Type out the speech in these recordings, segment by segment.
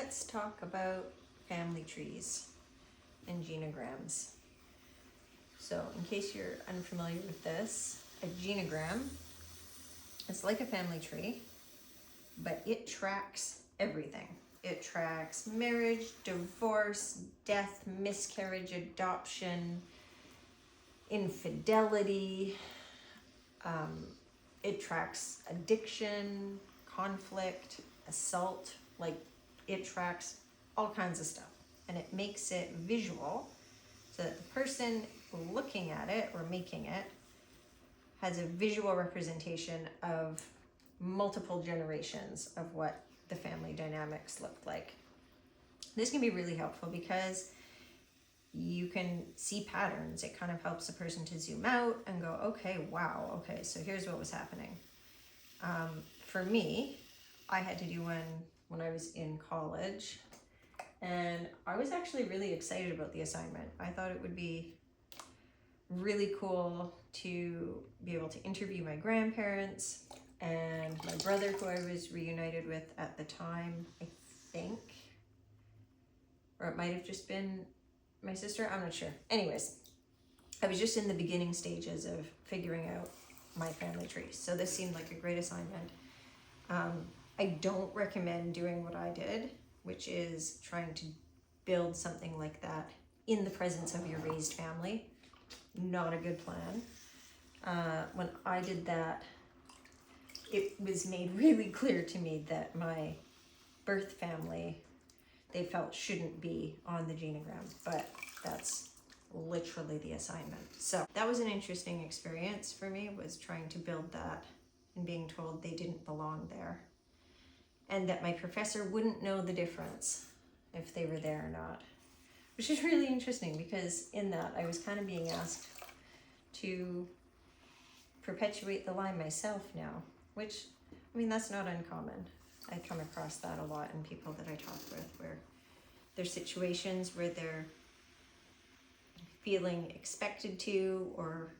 let's talk about family trees and genograms. So in case you're unfamiliar with this, a genogram is like a family tree, but it tracks everything. It tracks marriage, divorce, death, miscarriage, adoption, infidelity. It tracks addiction, conflict, assault. Like, it tracks all kinds of stuff, and it makes it visual so that the person looking at it or making it has a visual representation of multiple generations of what the family dynamics looked like. This can be really helpful because you can see patterns. It kind of helps a person to zoom out and go, okay, wow, okay, so here's what was happening. For me, I had to do one when I was in college, and I was actually really excited about the assignment. I thought it would be really cool to be able to interview my grandparents and my brother, who I was reunited with at the time, I think, or it might have just been my sister, I'm not sure. Anyways, I was just in the beginning stages of figuring out my family tree, so this seemed like a great assignment. I don't recommend doing what I did, which is trying to build something like that in the presence of your raised family. Not a good plan. When I did that, it was made really clear to me that my birth family, they felt shouldn't be on the genogram, but that's literally the assignment. So that was an interesting experience for me, was trying to build that and being told they didn't belong there, and that my professor wouldn't know the difference if they were there or not, which is really interesting because in that I was kind of being asked to perpetuate the line myself now, which, I mean, that's not uncommon. I come across that a lot in people that I talk with, where there's situations where they're feeling expected to, or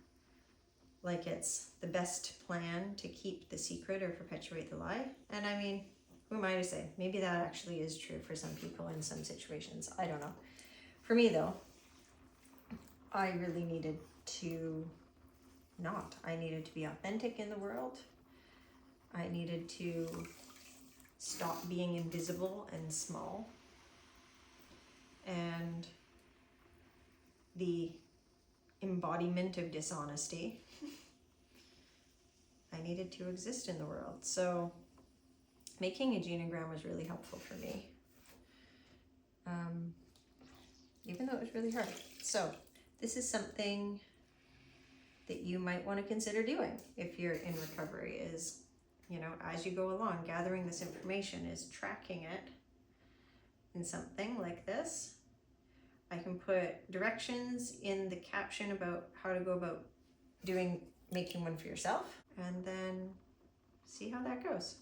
like it's the best plan to keep the secret or perpetuate the lie. And I mean, who am I to say? Maybe that actually is true for some people in some situations. I don't know. For me though, I really needed to not. I needed to be authentic in the world. I needed to stop being invisible and small. And the embodiment of dishonesty, I needed to exist in the world. So making a genogram was really helpful for me, even though it was really hard. So this is something that you might want to consider doing if you're in recovery, is, you know, as you go along, gathering this information, is tracking it in something like this. I can put directions in the caption about how to go about making one for yourself, and then see how that goes.